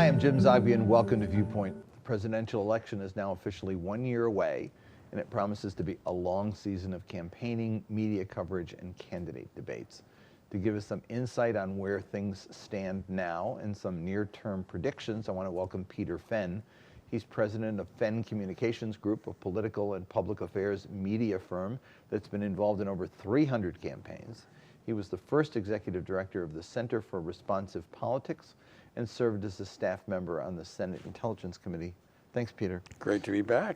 Hi, I'm Jim Zogby, and welcome to Viewpoint. The presidential election is now officially 1 year away, and it promises to be a long season of campaigning, media coverage, and candidate debates. To give us some insight on where things stand now and some near-term predictions, I want to welcome Peter Fenn. He's president of Fenn Communications Group, a political and public affairs media firm that's been involved in over 300 campaigns. He was the first executive director of the Center for Responsive Politics and served as a staff member on the Senate Intelligence Committee. Thanks, Peter. Great to be back.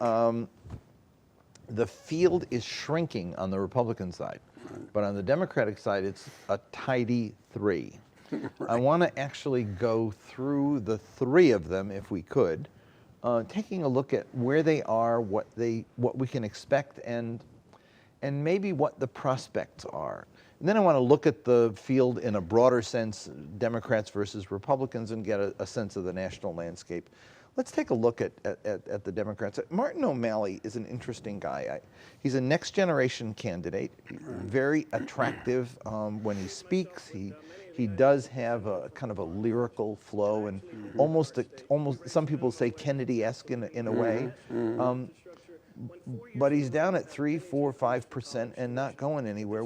The field is shrinking on the Republican side, but on the Democratic side, it's a tidy three. Right. I want to actually go through the three of them, if we could, taking a look at where they are, what we can expect, and maybe what the prospects are. And then I want to look at the field in a broader sense, Democrats versus Republicans, and get a sense of the national landscape. Let's take a look at the Democrats. Martin OMalley is an interesting guy. He's a next generation candidate, very attractive when he speaks. He does have a kind of a lyrical flow and almost some people say Kennedy-esque in a way. But he's down at 3, 4, 5% and not going anywhere.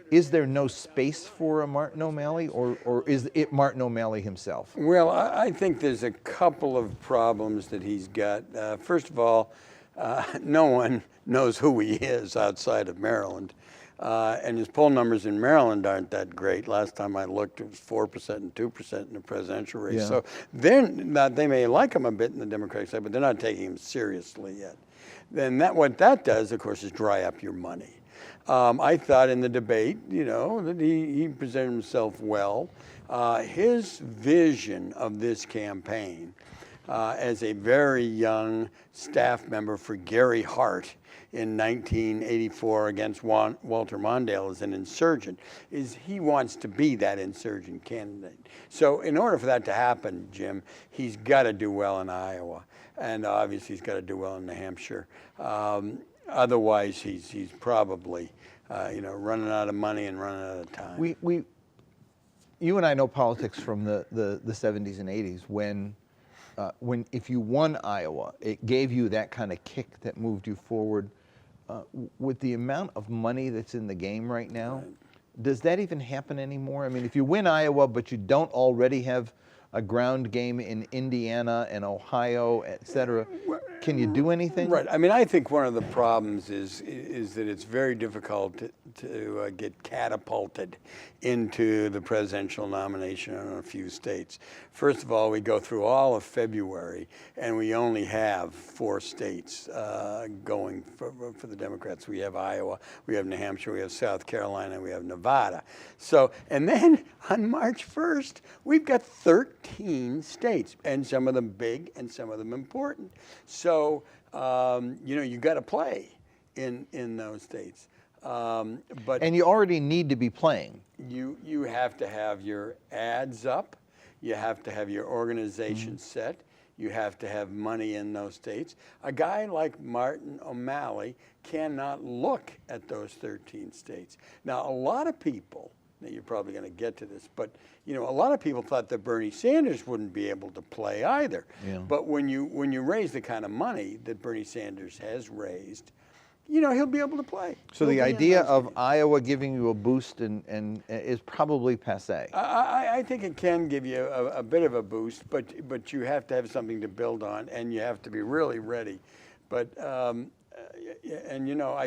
Is there no space for a Martin OMalley, or is it Martin OMalley himself? Well, I think there's a couple of problems that he's got. First of all, no one knows who he is outside of Maryland. And his poll numbers in Maryland aren't that great. Last time I looked, it was 4% and 2% in the presidential race. Yeah. So they may like him a bit in the Democratic side, but they're not taking him seriously yet. Then what that does, of course, is dry up your money. I thought in the debate, that he presented himself well. His vision of this campaign as a very young staff member for Gary Hart in 1984 against Walter Mondale as an insurgent is he wants to be that insurgent candidate. So in order for that to happen, Jim, he's got to do well in Iowa, and obviously he's got to do well in New Hampshire. Otherwise, he's probably, running out of money and running out of time. You and I know politics from the 70s and 80s when if you won Iowa, it gave you that kind of kick that moved you forward. With the amount of money that's in the game right now, does that even happen anymore? I mean, if you win Iowa, but you don't already have a ground game in Indiana and Ohio, et cetera, can you do anything? Right. I mean, I think one of the problems is that it's very difficult to get catapulted into the presidential nomination in a few states. First of all, we go through all of February, and we only have 4 states going for the Democrats. We have Iowa, we have New Hampshire, we have South Carolina, we have Nevada. So, and then on March 1st, we've got 13 states, and some of them big and some of them important. So, you got to play in those states. And you already need to be playing. You have to have your ads up. You have to have your organization set. You have to have money in those states. A guy like Martin OMalley cannot look at those 13 states. Now, a lot of people, now you're probably going to get to this, but a lot of people thought that Bernie Sanders wouldn't be able to play either. Yeah. But when you raise the kind of money that Bernie Sanders has raised, he'll be able to play. So the idea of Iowa giving you a boost and is probably passé. I think it can give you a bit of a boost, but you have to have something to build on, and you have to be really ready. But I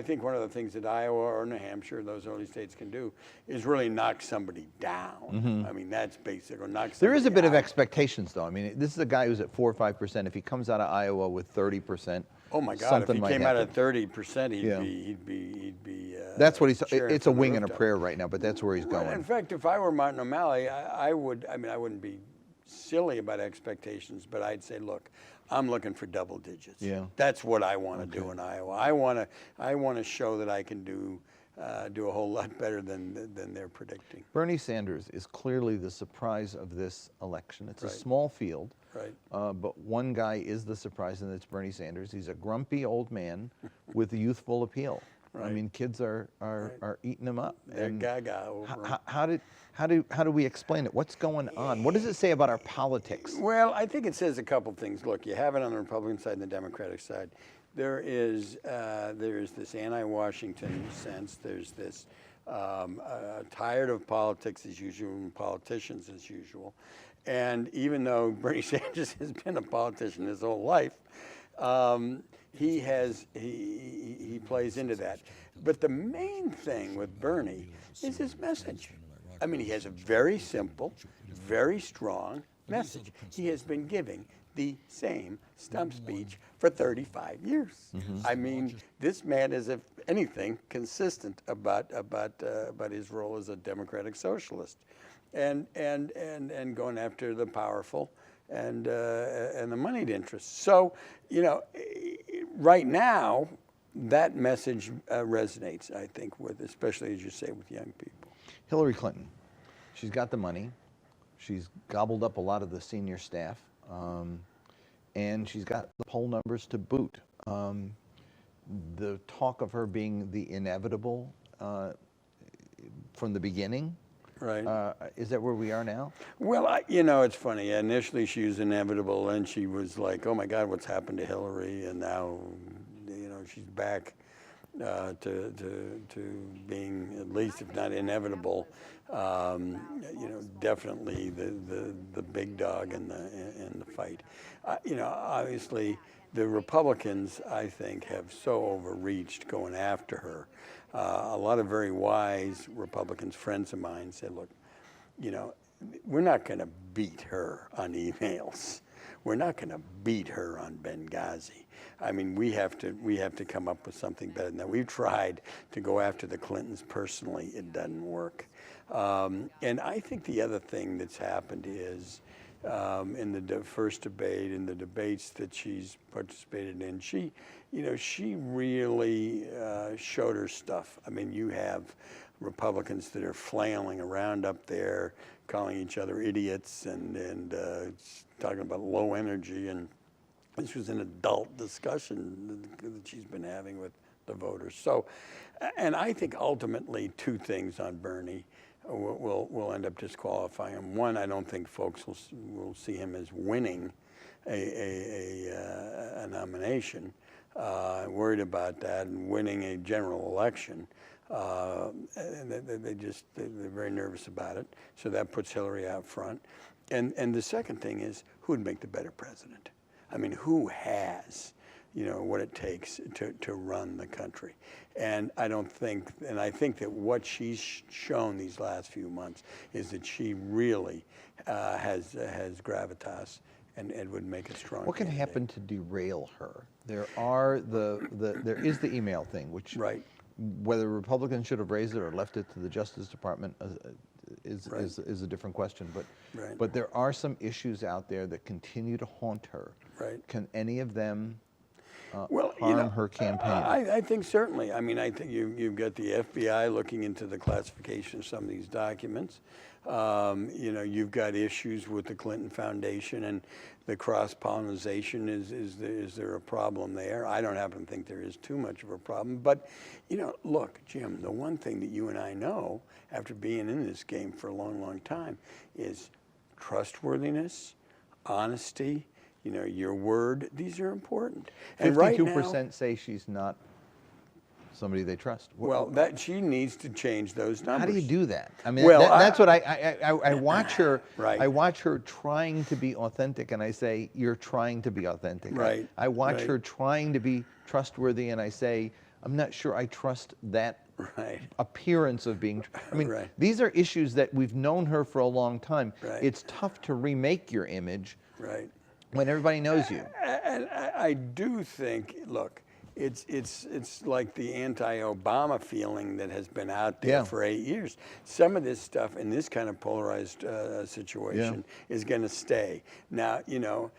think one of the things that Iowa or New Hampshire, those early states, can do is really knock somebody down. I mean, that's basic, or knock somebody There is a bit out. of expectations, though. I mean, this is a guy who's at 4 or 5%. If he comes out of Iowa with 30%, oh my God! If he came out at 30%, he'd be. That's what he's. It's a wing and a prayer right now, but that's where he's going. In fact, if I were Martin OMalley, I would. I mean, I wouldn't be silly about expectations, but I'd say, look, I'm looking for double digits. Yeah. That's what I want to do in Iowa. I want to show that I can do a whole lot better than they're predicting. Bernie Sanders is clearly the surprise of this election. It's a small field, but one guy is the surprise, and it's Bernie Sanders. He's a grumpy old man with a youthful appeal. I mean, kids are eating them up. They're gaga over 'em. How do we explain it? What's going on? What does it say about our politics? Well, I think it says a couple things. Look, you have it on the Republican side and the Democratic side. There is this anti-Washington sense. There's this tired of politics as usual and politicians as usual. And even though Bernie Sanders has been a politician his whole life, he plays into that. But the main thing with Bernie is his message. I mean, he has a very simple, very strong message. He has been giving the same stump speech for 35 years. I mean, this man is, if anything, consistent about his role as a democratic socialist, and going after the powerful and the moneyed interests. So, you know, right now, that message resonates, I think, with, especially as you say, with young people. Hillary Clinton, she's got the money. She's gobbled up a lot of the senior staff. And she's got the poll numbers to boot. The talk of her being the inevitable from the beginning, right? Is that where we are now? Well, you know, it's funny. Initially, she was inevitable, and she was like, "Oh my God, what's happened to Hillary?" And now, you know, she's back to being, at least if not inevitable, you know, definitely the big dog in the fight. You know, obviously, the Republicans, I think, have so overreached going after her. A lot of very wise Republicans, friends of mine, said, "Look, you know, we're not going to beat her on emails. We're not going to beat her on Benghazi. I mean, we have to come up with something better than that. We've tried to go after the Clintons personally. It doesn't work." And I think the other thing that's happened is in the first debate, in the debates that she's participated in, she really showed her stuff. I mean, you have Republicans that are flailing around up there, calling each other idiots and talking about low energy, and this was an adult discussion that she's been having with the voters. So, and I think ultimately two things on Bernie will end up disqualifying him. One, I don't think folks will see him as winning a nomination. Worried about that, and winning a general election. And they're very nervous about it. So that puts Hillary out front. And the second thing is, who would make the better president? I mean, who has, you know, what it takes to run the country? And I think that what she's shown these last few months is that she really has gravitas and would make a strong. What can happen to derail her? There is the email thing, which right. Whether Republicans should have raised it or left it to the Justice Department is a different question. But there are some issues out there that continue to haunt her. Right. Can any of them harm her campaign? I think certainly. I mean, I think you've got the FBI looking into the classification of some of these documents. You know, you've got issues with the Clinton Foundation and the cross-pollination. Is there a problem there? I don't happen to think there is too much of a problem. But, you know, look, Jim, the one thing that you and I know after being in this game for a long, long time is trustworthiness, honesty, you know, your word. These are important. And 52% say she's not somebody they trust. Well, that she needs to change those numbers. How do you do that? I mean, well, that's what I watch her. Right. I watch her trying to be authentic, and I say, "You're trying to be authentic." Right. I watch her trying to be trustworthy, and I say, "I'm not sure I trust that." Appearance of being. I mean, these are issues that we've known her for a long time. It's tough to remake your image. Right. When everybody knows you. And I do think, look, it's like the anti-Obama feeling that has been out there for 8 years. Some of this stuff in this kind of polarized situation is going to stay. Now, you know,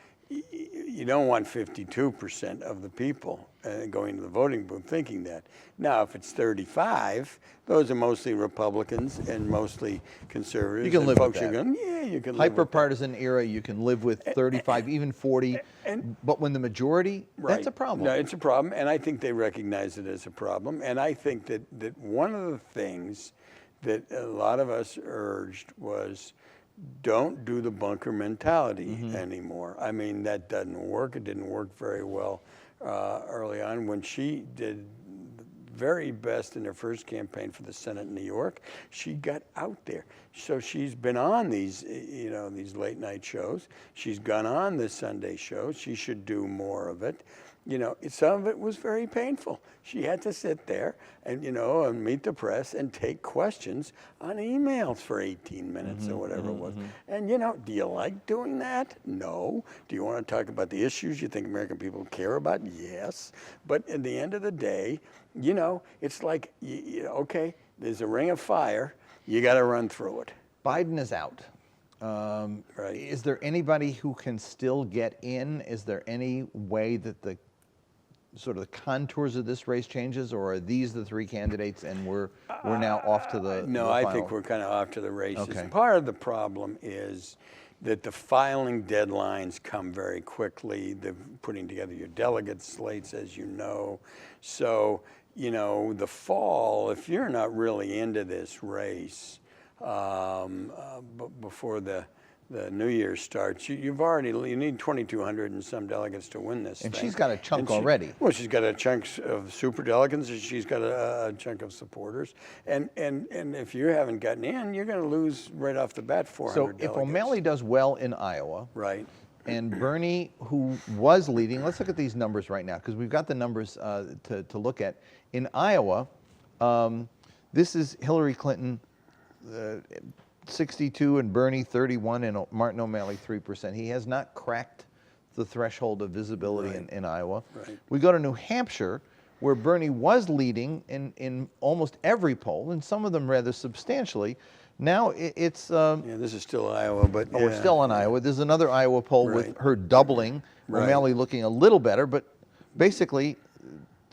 you don't want 52% of the people going to the voting booth thinking that. Now, if it's 35, those are mostly Republicans and mostly conservatives. You can and live folks with that. are going, yeah, you can live with that. Hyper-partisan era, you can live with 35, even 40. But when the majority, that's a problem. No, it's a problem, and I think they recognize it as a problem. And I think that one of the things that a lot of us urged was, don't do the bunker mentality anymore. I mean, that doesn't work. It didn't work very well early on. When she did the very best in her first campaign for the Senate in New York, she got out there. So she's been on these, these late night shows. She's gone on the Sunday shows. She should do more of it. Some of it was very painful. She had to sit there and, and meet the press and take questions on emails for 18 minutes or whatever it was. And, do you like doing that? No. Do you want to talk about the issues you think American people care about? Yes. But at the end of the day, it's like, okay, there's a ring of fire. You got to run through it. Biden is out. Right. Is there anybody who can still get in? Is there any way that the sort of the contours of this race changes, or are these the three candidates and we're now off to the No, the I final? think we're kind of off to the races. Okay. Part of the problem is that the filing deadlines come very quickly. They're putting together your delegate slates, as you know. So, the fall, if you're not really into this race before the New Year starts, you need 2,200 and some delegates to win this And thing. she's got a chunk already. Well, she's got a chunk of super delegates, and she's got a chunk of supporters. And if you haven't gotten in, you're going to lose right off the bat 400 So delegates. if OMalley does well in Iowa, Right. and Bernie, who was leading, let's look at these numbers right now, because we've got the numbers to look at. In Iowa, this is Hillary Clinton, 62, and Bernie 31, and Martin O'Malley 3%. He has not cracked the threshold of visibility in Iowa. Right. We go to New Hampshire, where Bernie was leading in almost every poll, and some of them rather substantially. Now it's Yeah, this is still Iowa, but we're still in Iowa. There's another Iowa poll with Right. her doubling, Right. O'Malley looking a little better, but basically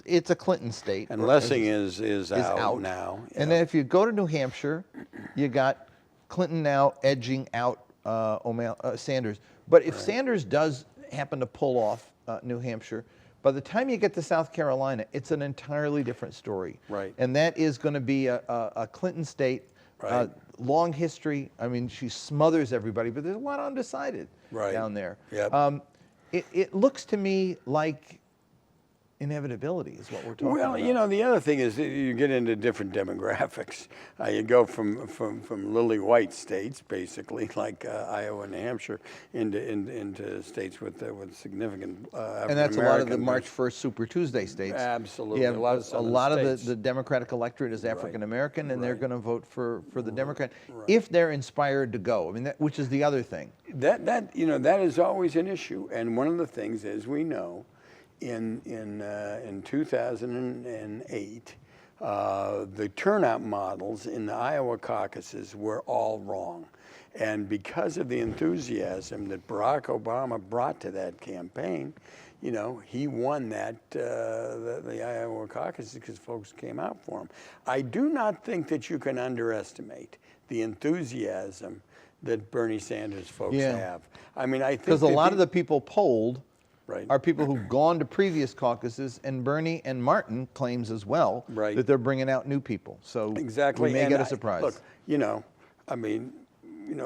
it's a Clinton state. And Lessing is out now. And then if you go to New Hampshire, you got Clinton now edging out Sanders. But if Sanders does happen to pull off New Hampshire, by the time you get to South Carolina, it's an entirely different story. Right. And that is going to be a Clinton state. Right. Long history. I mean, she smothers everybody, but there's a lot undecided down there. Yep. It looks to me like inevitability is what we're talking about. Well, the other thing is that you get into different demographics. You go from lily white states, basically, like Iowa and New Hampshire, into states with significant and that's a lot of the African-American March 1st Super Tuesday states. Absolutely. Yeah, A lot of southern states. the Democratic electorate is African American, and they're Right. going to vote for the Democrat if they're inspired to go. I mean, which is the other thing. That is always an issue, and one of the things, as we know, in 2008, the turnout models in the Iowa caucuses were all wrong. And because of the enthusiasm that Barack Obama brought to that campaign, he won that the Iowa caucuses because folks came out for him. I do not think that you can underestimate the enthusiasm that Bernie Sanders folks have. I mean, I think because a lot of the people polled Right. are people who've gone to previous caucuses, and Bernie and Martin claims as well that they're bringing out new people. So exactly. we may get a surprise. Look,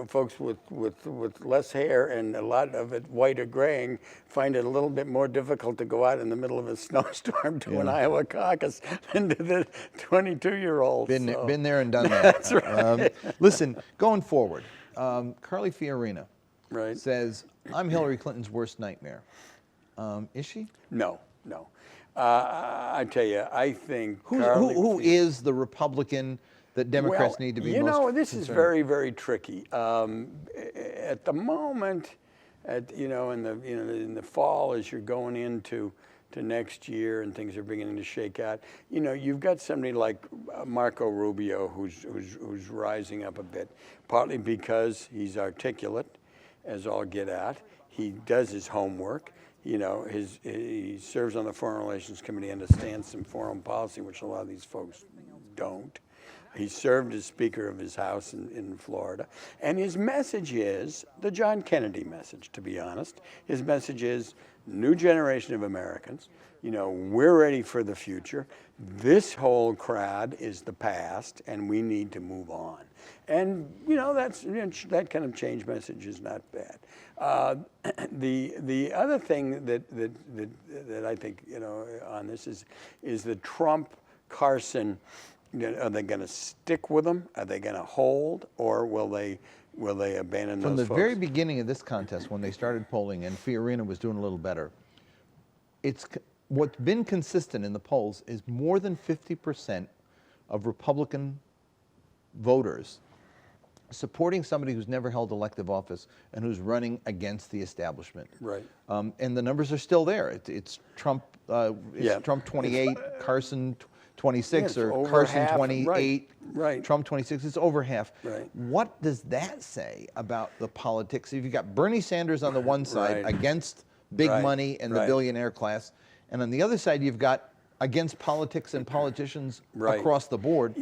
folks with less hair and a lot of it white or graying find it a little bit more difficult to go out in the middle of a snowstorm to an Iowa caucus than to the 22-year-olds. Been there and done that. That's right. Listen, going forward, Carly Fiorina Right. says, I'm Hillary Clinton's worst nightmare. Is she? No. I tell you, I think Who is the Republican that Democrats need to be most this is concerned? very, very tricky. At the moment, in the fall, as you're going into next year and things are beginning to shake out, you've got somebody like Marco Rubio who's rising up a bit, partly because he's articulate, as all get at. He does his homework. You know, he serves on the Foreign Relations Committee, understands some foreign policy, which a lot of these folks don't. He served as Speaker of his House in Florida. And his message is the John Kennedy message, to be honest. His message is new generation of Americans. You know, we're ready for the future. This whole crowd is the past, and we need to move on. And, you know, that kind of change message is not bad. The other thing that I think, you know, on this is the Trump-Carson. Are they going to stick with them? Are they going to hold, or will they abandon those folks? From the very beginning of this contest, when they started polling and Fiorina was doing a little better, what's been consistent in the polls is more than 50% of Republican voters supporting somebody who's never held elective office and who's running against the establishment. Right. And the numbers are still there. It's Trump. Trump 28, Carson 26, or Carson half, 28, right. Trump 26. It's over half. Right. What does that say about the politics? If you've got Bernie Sanders on the one side against big money and the billionaire class, and on the other side you've got against politics and politicians across the board.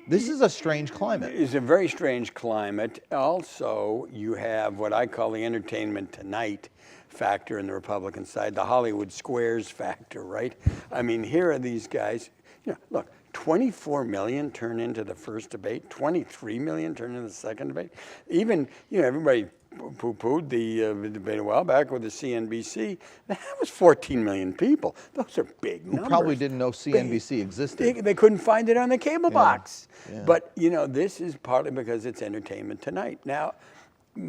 This is a strange climate. It's a very strange climate. Also, you have what I call the entertainment tonight factor in the Republican side, the Hollywood Squares factor, right? I mean, here are these guys. You know, look, 24 million turn into the first debate, 23 million turn into the second debate. Even, you know, everybody poo-pooed the debate a while back with the CNBC. That was 14 million people. Those are big numbers. Who probably didn't know CNBC existed. They couldn't find it on the cable box. Yeah. But, you know, this is partly because it's entertainment tonight. Now,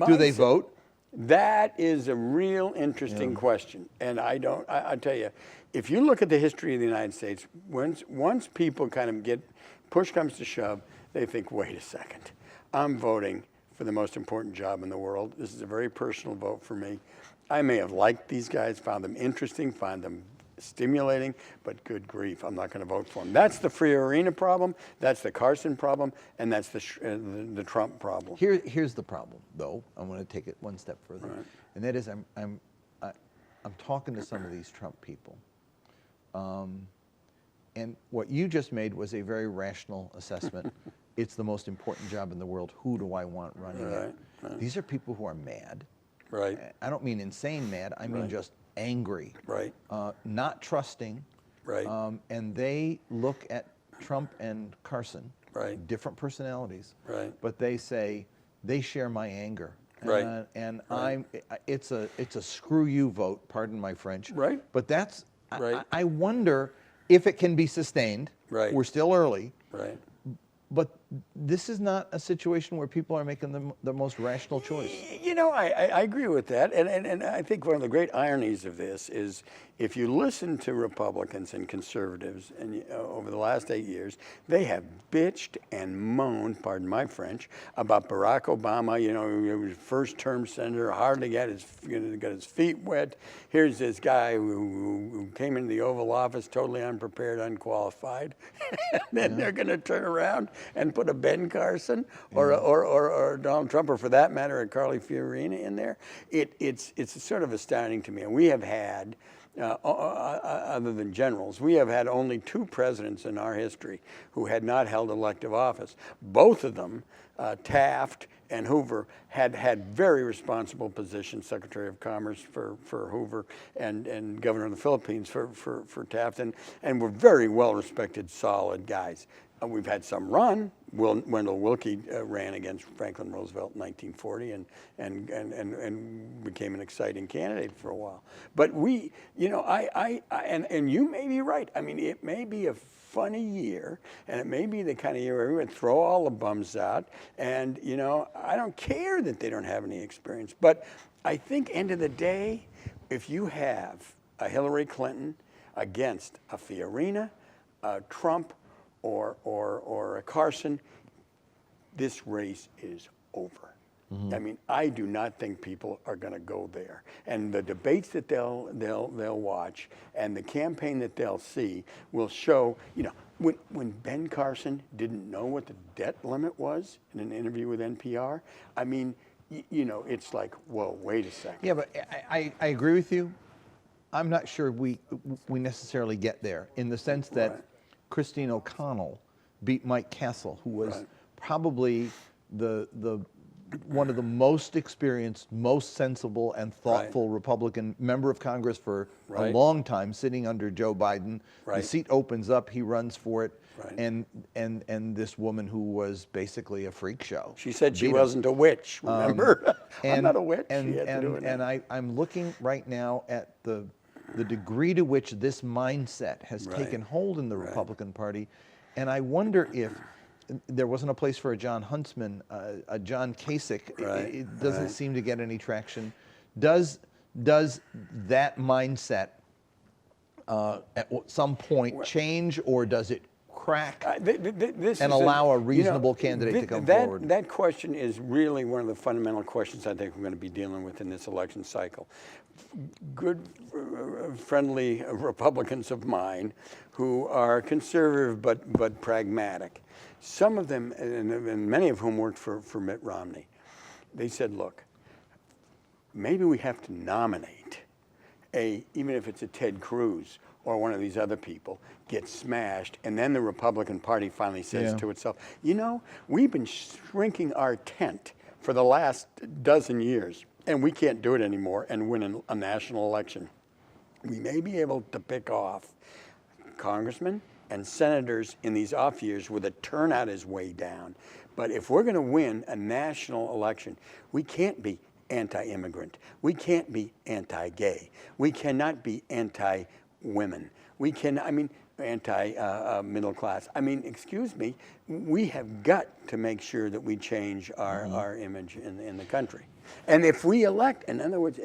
do they vote? That is a real interesting question. And I tell you, if you look at the history of the United States, once people kind of push comes to shove, they think, wait a second, I'm voting for the most important job in the world. This is a very personal vote for me. I may have liked these guys, found them interesting, found them stimulating, but good grief, I'm not going to vote for them. That's the Fiorina problem, that's the Carson problem, and that's the Trump problem. Here's the problem, though. I want to take it one step further, and that is I'm talking to some of these Trump people, and what you just made was a very rational assessment. It's the most important job in the world. Who do I want running it? Right. These are people who are mad. Right. I don't mean insane mad. I mean just angry. Right. Not trusting. Right. And they look at Trump and Carson. Right. Different personalities. Right. But they say they share my anger. Right. And it's a screw you vote. Pardon my French. Right. But that's. Right. I wonder if it can be sustained. Right. We're still early. Right. But this is not a situation where people are making the most rational choice. You know, I agree with that. And I think one of the great ironies of this is if you listen to Republicans and conservatives and over the last 8 years, they have bitched and moaned, pardon my French, about Barack Obama. You know, he was first-term senator, hardly got his feet wet. Here's this guy who came into the Oval Office totally unprepared, unqualified. And then they're going to turn around and put a Ben Carson or Donald Trump, or for that matter, a Carly Fiorina in there. It's sort of astounding to me. And we have had, other than generals, we have had only 2 presidents in our history who had not held elective office. Both of them, Taft and Hoover, had very responsible positions, Secretary of Commerce for Hoover and Governor of the Philippines for Taft, and were very well-respected, solid guys. We've had some run. Wendell Willkie ran against Franklin Roosevelt in 1940 and became an exciting candidate for a while. But we, you know, and you may be right. I mean, it may be a funny year, and it may be the kind of year where we would throw all the bums out. And, you know, I don't care that they don't have any experience. But I think, end of the day, if you have a Hillary Clinton against a Fiorina, a Trump, or a Carson, this race is over. Mm-hmm. I mean, I do not think people are going to go there. And the debates that they'll watch and the campaign that they'll see will show, you know, when Ben Carson didn't know what the debt limit was in an interview with NPR, I mean, you know, it's like, whoa, wait a second. Yeah, but I agree with you. I'm not sure we necessarily get there in the sense that Right. Christine O'Connell beat Mike Castle, who was Right. probably the one of the most experienced, most sensible and thoughtful Republican member of Congress for a Right. long time, sitting under Joe Biden. Right. The seat opens up, he runs for it, Right. and this woman who was basically a freak show. She said she beat him. wasn't a witch, remember? I'm not a witch. And, She had to do it. and I'm looking right now at the degree to which this mindset has Right. taken hold in the Right. Republican Party, and I wonder if there wasn't a place for a John Huntsman, a John Kasich. Right, It doesn't right. seem to get any traction. Does that mindset at some point change, or does it crack This and is allow a you know, reasonable candidate to come that, forward? That question is really one of the fundamental questions I think we're going to be dealing with in this election cycle. Good, friendly Republicans of mine who are conservative but pragmatic, some of them, and many of whom worked for Mitt Romney, they said, look, maybe we have to nominate even if it's a Ted Cruz or one of these other people, gets smashed, and then the Republican Party finally says Yeah. to itself, you know, we've been shrinking our tent for the last dozen years, and we can't do it anymore and win a national election. We may be able to pick off congressmen and senators in these off years where the turnout is way down. But if we're going to win a national election, we can't be anti-immigrant. We can't be anti-gay. We cannot be anti-women. We can, I mean, anti-middle class. I mean, excuse me, we have got to make sure that we change our image in the country. And if we elect, in other words,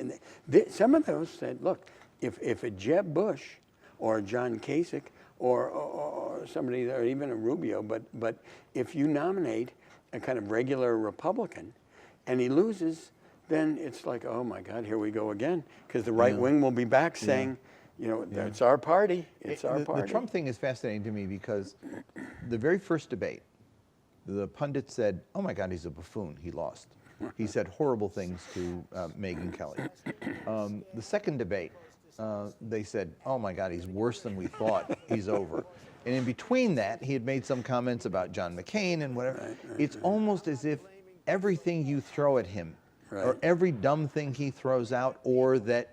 some of those said, look, if a Jeb Bush or a John Kasich or somebody, or even a Rubio, but if you nominate a kind of regular Republican and he loses, then it's like, oh my God, here we go again, because the right wing will be back saying, you know, it's our party, it's our party. The Trump thing is fascinating to me because the very first debate, the pundit said, oh my God, he's a buffoon, he lost. He said horrible things to Megyn Kelly. The second debate, they said, oh my God, he's worse than we thought, he's over. And in between that, he had made some comments about John McCain and whatever. It's almost as if everything you throw at him, or every dumb thing he throws out, or that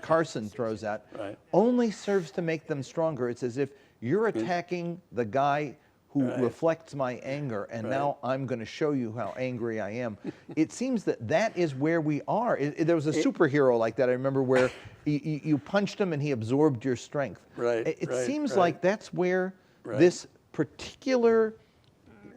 Carson throws out, only serves to make them stronger. It's as if you're attacking the guy who reflects my anger, and now I'm going to show you how angry I am. It seems that is where we are. There was a superhero like that, I remember, where you punched him and he absorbed your strength. It seems like that's where this particular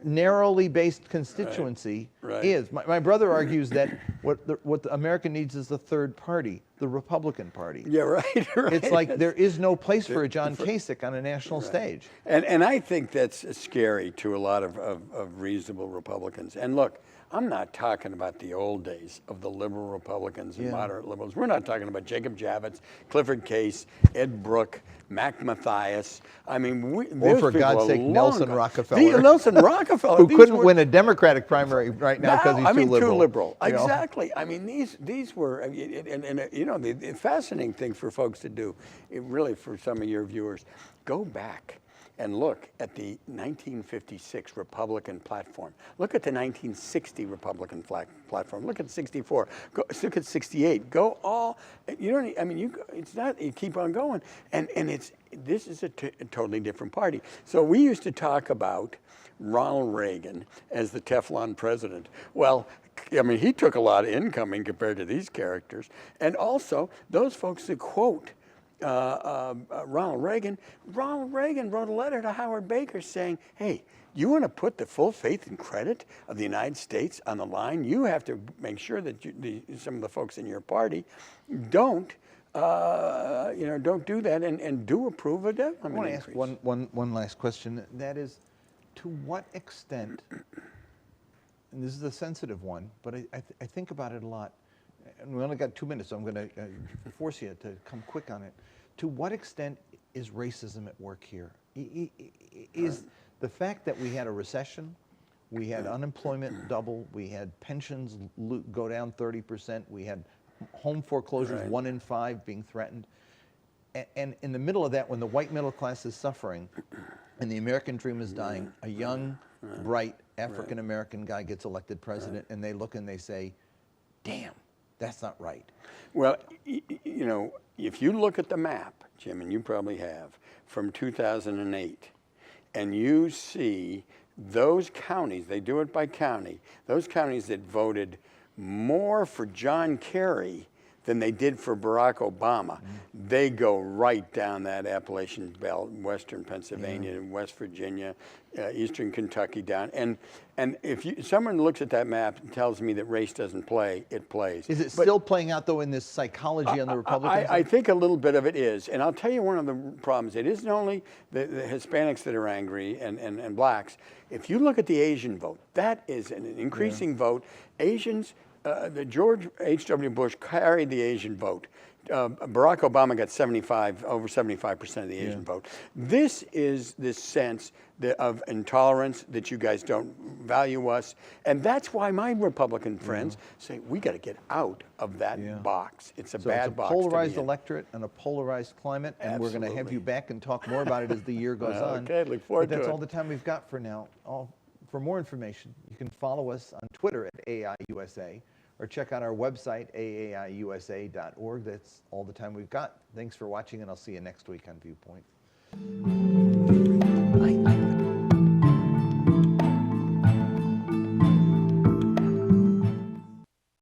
narrowly based constituency is. My brother argues that what America needs is the third party, the Republican Party. Yeah, right. It's like there is no place for a John Kasich on a national stage. And I think that's scary to a lot of reasonable Republicans. And look, I'm not talking about the old days of the liberal Republicans and moderate liberals. We're not talking about Jacob Javits, Clifford Case, Ed Brooke, Mac Mathias. I mean, Or for God's sake, Nelson Rockefeller. Nelson Rockefeller. Who couldn't win a Democratic primary right now because he's too liberal. Too liberal. You know? Exactly. I mean, these were, and you know, the fascinating thing for folks to do, really for some of your viewers, go back and look at the 1956 Republican platform. Look at the 1960 Republican platform. Look at 64. Look at 68. Go all. You don't. I mean, it's not. You keep on going, and this is a totally different party. So we used to talk about Ronald Reagan as the Teflon president. Well, I mean, he took a lot of incoming compared to these characters, and also those folks that quote Ronald Reagan wrote a letter to Howard Baker saying, hey, you want to put the full faith and credit of the United States on the line? You have to make sure that some of the folks in your party don't do that and do approve of debt limit increase. I want to ask one last question. That is, to what extent, and this is a sensitive one, but I think about it a lot, and we only got 2 minutes, so I'm going to force you to come quick on it. To what extent is racism at work here? Is the fact that we had a recession, We had unemployment double. We had pensions go down 30%. We had home foreclosures, Right. 1 in 5 being threatened. And in the middle of that, when the white middle class is suffering and the American dream is dying, a young, bright African-American guy gets elected president, and they look and they say, damn, that's not right. Well, you know, if you look at the map, Jim, and you probably have, from 2008, and you see those counties, they do it by county, those counties that voted more for John Kerry than they did for Barack Obama, they go right down that Appalachian belt, western Pennsylvania, West Virginia, eastern Kentucky down. And if someone looks at that map and tells me that race doesn't play, it plays. Is it still playing out, though, in this psychology on the Republican I side? think a little bit of it is. And I'll tell you one of the problems. It isn't only the Hispanics that are angry and blacks. If you look at the Asian vote, that is an increasing vote. Asians, the George H.W. Bush carried the Asian vote. Barack Obama got over 75% of the Asian vote. This is this sense of intolerance, that you guys don't value us. And that's why my Republican friends say, we got to get out of that box. It's a bad box. It's a polarized to be in. electorate and a polarized climate, and we're going to have you back and talk more about it as the year goes on. Okay, look forward But to that's it. all the time we've got for now. For more information, you can follow us on Twitter at AIUSA, or check out our website, aaiusa.org. That's all the time we've got. Thanks for watching, and I'll see you next week on Viewpoint.